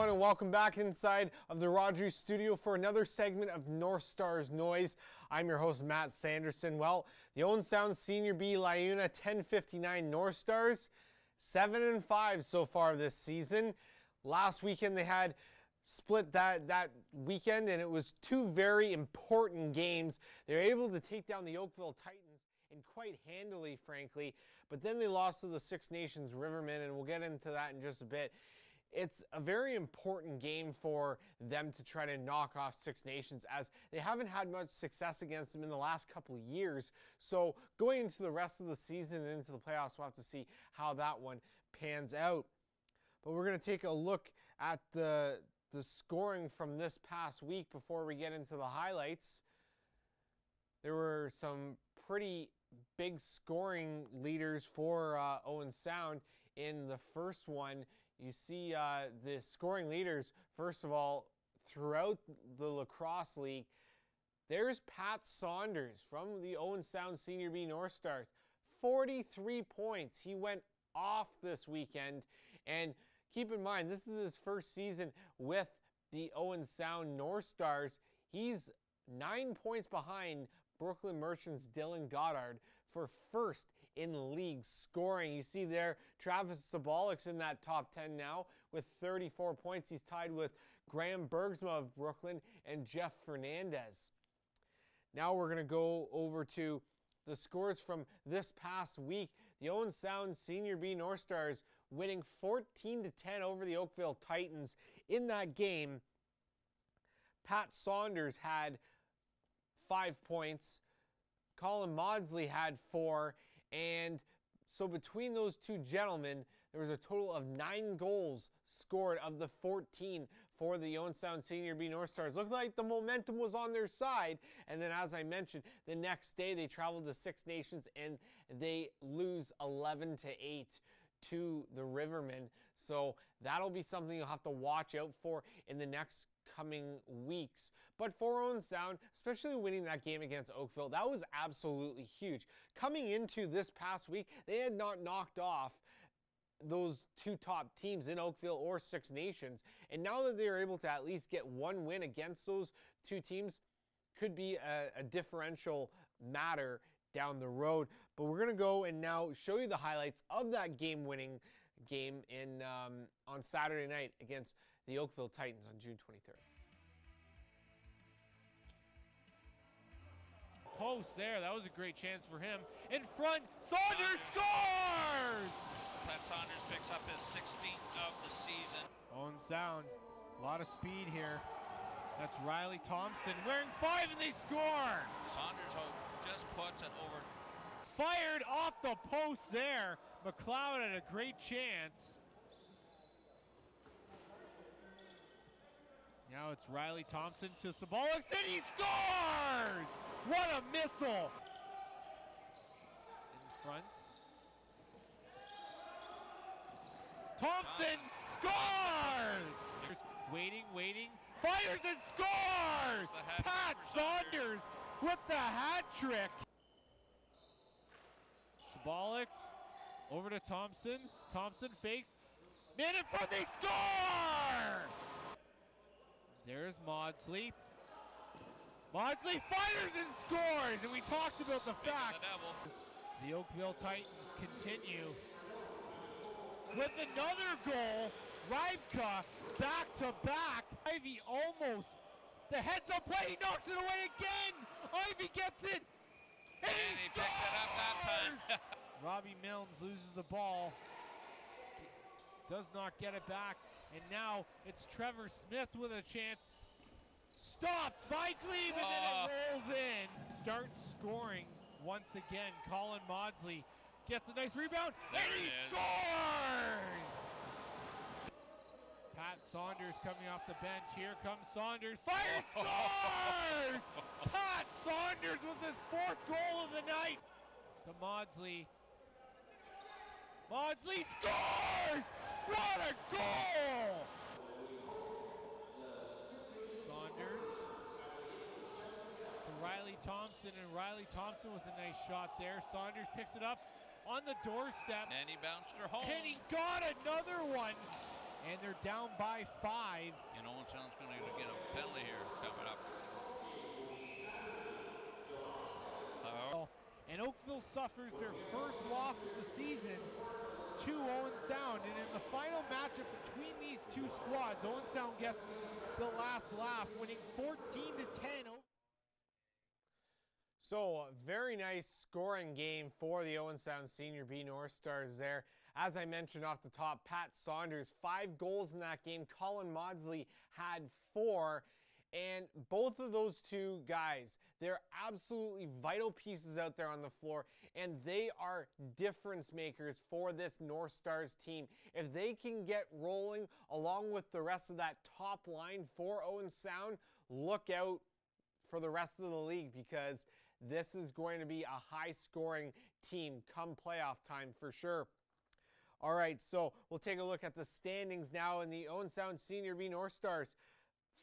everyone, and welcome back inside of the Rogers studio for another segment of North Stars Noise. I'm your host, Matt Sanderson. Well, the Owen Sound Senior B Liuna 1059 North Stars, 7-5 so far this season. Last weekend they had split that weekend, and it was two very important games. They were able to take down the Oakville Titans, and quite handily, frankly, but then they lost to the Six Nations Rivermen, and we'll get into that in just a bit. It's a very important game for them to try to knock off Six Nations, as they haven't had much success against them in the last couple of years. So going into the rest of the season and into the playoffs, we'll have to see how that one pans out. But we're going to take a look at the scoring from this past week before we get into the highlights. There were some pretty big scoring leaders for Owen Sound. In the first one, you see the scoring leaders, first of all, throughout the Lacrosse League. There's Pat Saunders from the Owen Sound Senior B North Stars. 43 points. He went off this weekend. And keep in mind, this is his first season with the Owen Sound North Stars. He's 9 points behind Brooklyn Merchants' Dylan Goddard for first in league scoring. You see there, Travis Szabolcs in that top 10 now with 34 points. He's tied with Graham Bergsma of Brooklyn and Jeff Fernandez. Now we're going to go over to the scores from this past week. The Owen Sound Senior B North Stars winning 14-10 over the Oakville Titans. In that game, Pat Saunders had 5 points. Colin Maudsley had 4. And so between those two gentlemen, there was a total of 9 goals scored of the 14 for the Owen Sound Senior B North Stars. Looked like the momentum was on their side. And then, as I mentioned, the next day they traveled to Six Nations and they lose 11-8 to the Rivermen. So that'll be something you'll have to watch out for in the next coming weeks. But for Owen Sound, especially winning that game against Oakville, that was absolutely huge. Coming into this past week, they had not knocked off those two top teams in Oakville or Six Nations, and now that they're able to at least get one win against those two teams, could be a differential matter down the road. But we're going to go and now show you the highlights of that game-winning game in on Saturday night against the Oakville Titans on June 23rd. Post there, that was a great chance for him. In front, Saunders scores! Pat Saunders picks up his 16th of the season. Owen Sound, a lot of speed here. That's Riley Thompson wearing 5 and they score! Saunders just puts it over. Fired off the post there. McLeod had a great chance. Now it's Riley Thompson to Szabolcs and he scores! What a missile! In front. Thompson scores! Waiting, fires and scores! Pat Saunders with the hat trick. Szabolcs over to Thompson. Thompson fakes. Man in front, they score! There's Maudsley. Maudsley fires and scores! And we talked about the fact the Oakville Titans continue with another goal. Rybka back to back. Ivy almost. The heads up play, he knocks it away again! Ivy gets it! And he picks it up that time. Robbie Milnes loses the ball. Does not get it back. And now it's Trevor Smith with a chance. Stopped by Glebe, and then it rolls in. Start scoring once again. Colin Maudsley gets a nice rebound, and he scores! Pat Saunders coming off the bench. Here comes Saunders. Fires, scores! Pat Saunders with his 4th goal of the night. To Maudsley. Maudsley scores! What a goal! Saunders to Riley Thompson, and Riley Thompson with a nice shot there. Saunders picks it up on the doorstep. And he bounced her home. And he got another one. and they're down by 5. And Owen Sound's going to get a penalty here coming up. And Oakville suffers their first loss of the season to Owen Sound. And in the final matchup between these two squads, Owen Sound gets the last laugh, winning 14-10. So, a very nice scoring game for the Owen Sound Senior B North Stars there. As I mentioned off the top, Pat Saunders, 5 goals in that game. Colin Maudsley had 4. And both of those two guys, they're absolutely vital pieces out there on the floor, and they are difference makers for this North Stars team. If they can get rolling along with the rest of that top line for Owen Sound, look out for the rest of the league, because this is going to be a high-scoring team come playoff time for sure. All right, so we'll take a look at the standings now in the Owen Sound Senior B North Stars.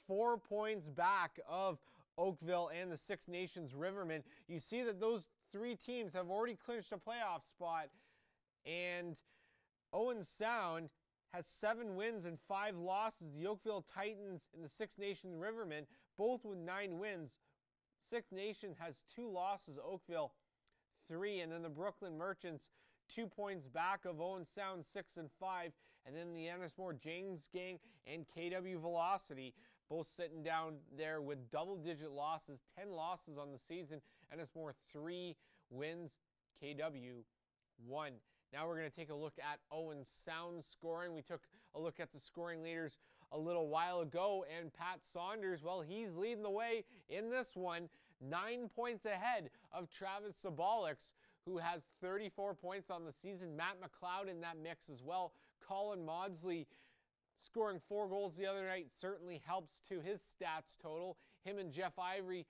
4 points back of Oakville and the Six Nations Rivermen. You see that those 3 teams have already clinched a playoff spot, and Owen Sound has 7 wins and 5 losses. The Oakville Titans and the Six Nations Rivermen, both with 9 wins. Six Nations has 2 losses, Oakville 3, and then the Brooklyn Merchants 2 points back of Owen Sound, 6 and 5, and then the Ennismore James Gang and KW Velocity both sitting down there with double-digit losses, 10 losses on the season. Ennismore 3 wins, KW 1. Now we're going to take a look at Owen Sound scoring. We took a look at the scoring leaders a little while ago, and Pat Saunders, well, he's leading the way in this one, 9 points ahead of Travis Szabolcs, who has 34 points on the season. Matt McLeod in that mix as well. Colin Maudsley scoring 4 goals the other night certainly helps to his stats total. Him and Jeff Ivy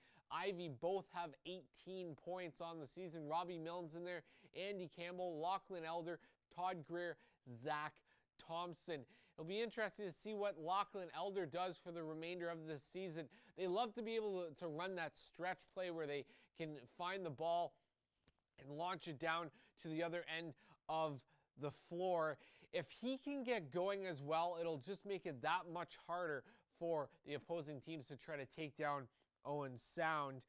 both have 18 points on the season. Robbie Milnes in there, Andy Campbell, Lachlan Elder, Todd Greer, Zach Thompson. It'll be interesting to see what Lachlan Elder does for the remainder of this season. They love to be able to run that stretch play where they can find the ball and launch it down to the other end of the floor. If he can get going as well, it'll just make it that much harder for the opposing teams to try to take down Owen Sound.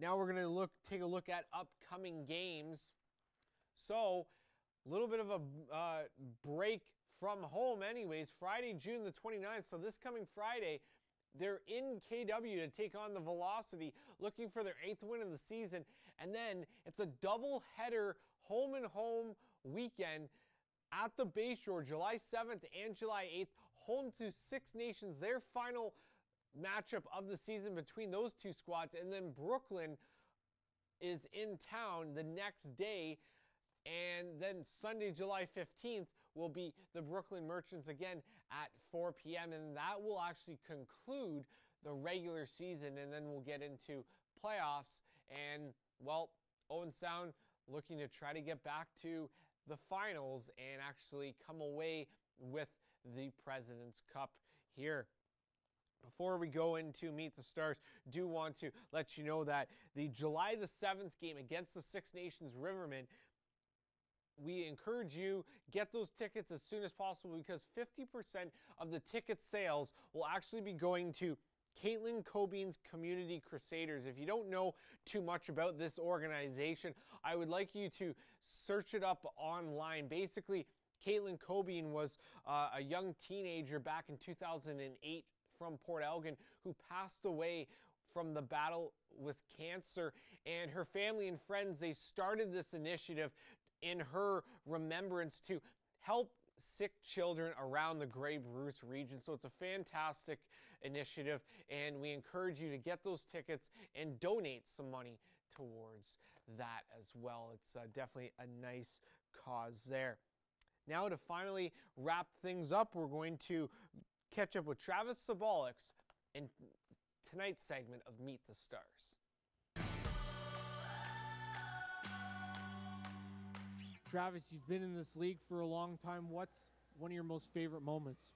Now we're going to take a look at upcoming games. So, a little bit of a break from home anyways. Friday, June the 29th, so this coming Friday, they're in KW to take on the Velocity, looking for their 8th win of the season. And then it's a double-header home-and-home weekend at the Bayshore, July 7th and July 8th, home to Six Nations, their final matchup of the season between those two squads. And then Brooklyn is in town the next day. And then Sunday, July 15th, will be the Brooklyn Merchants again at 4 p.m. And that will actually conclude the regular season. And then we'll get into playoffs. And, well, Owen Sound looking to try to get back to the finals and actually come away with the President's Cup here. Before we go into Meet the Stars, do want to let you know that the July the 7th game against the Six Nations Rivermen, we encourage you, get those tickets as soon as possible, because 50% of the ticket sales will actually be going to Caitlin Cobine's Community Crusaders. If you don't know too much about this organization, I would like you to search it up online. Basically, Caitlin Cobine was a young teenager back in 2008 from Port Elgin who passed away from the battle with cancer. And her family and friends, they started this initiative in her remembrance to help sick children around the Grey Bruce region. So it's a fantastic initiative, and we encourage you to get those tickets and donate some money towards that as well. It's definitely a nice cause there. Now, to finally wrap things up, we're going to catch up with Travis Szabolcs in tonight's segment of Meet the Stars. Travis, you've been in this league for a long time. What's one of your most favorite moments?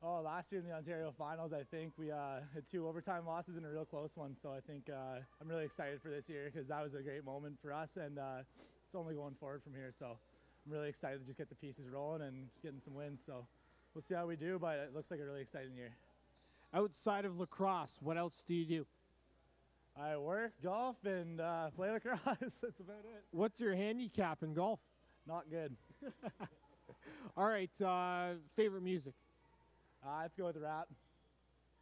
Oh, last year in the Ontario Finals, I think we had 2 overtime losses and a real close one. So I think I'm really excited for this year because that was a great moment for us, and it's only going forward from here. So I'm really excited to just get the pieces rolling and getting some wins. So we'll see how we do, but it looks like a really exciting year. Outside of lacrosse, what else do you do? I work, golf, and play lacrosse. That's about it. What's your handicap in golf? Not good. All right, favorite music? Let's go with rap.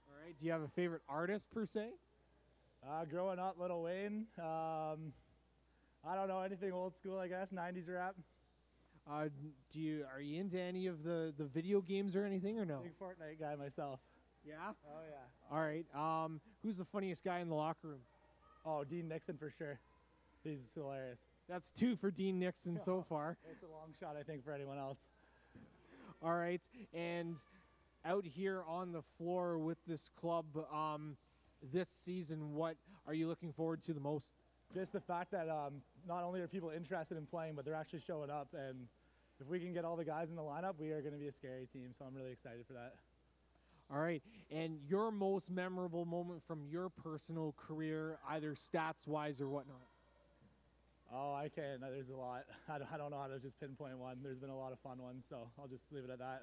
All right, do you have a favorite artist per se? Growing up, Lil Wayne. I don't know, anything old school, I guess, 90s rap. Are you into any of the video games or anything, or no? Big Fortnite guy myself. Yeah? Oh, yeah. All right, who's the funniest guy in the locker room? Oh, Dean Nixon for sure. He's hilarious. That's 2 for Dean Nixon so far. It's a long shot, I think, for anyone else. All right, and out here on the floor with this club this season, what are you looking forward to the most? Just the fact that not only are people interested in playing, but they're actually showing up. And if we can get all the guys in the lineup, we are going to be a scary team. So I'm really excited for that. All right, and your most memorable moment from your personal career, either stats-wise or whatnot? Oh, I can't. There's a lot. I don't know how to just pinpoint one. There's been a lot of fun ones, so I'll just leave it at that.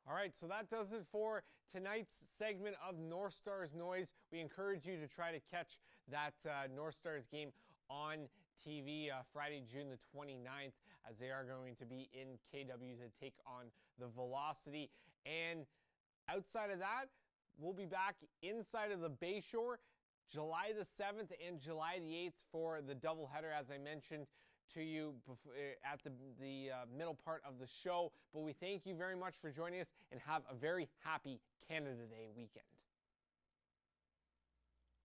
All right, so that does it for tonight's segment of North Stars Noise. We encourage you to try to catch that North Stars game on TV Friday, June the 29th, as they are going to be in KW to take on the Velocity. And outside of that, we'll be back inside of the Bayshore July the 7th and July the 8th for the doubleheader, as I mentioned to you at the middle part of the show. But we thank you very much for joining us and have a very happy Canada Day weekend.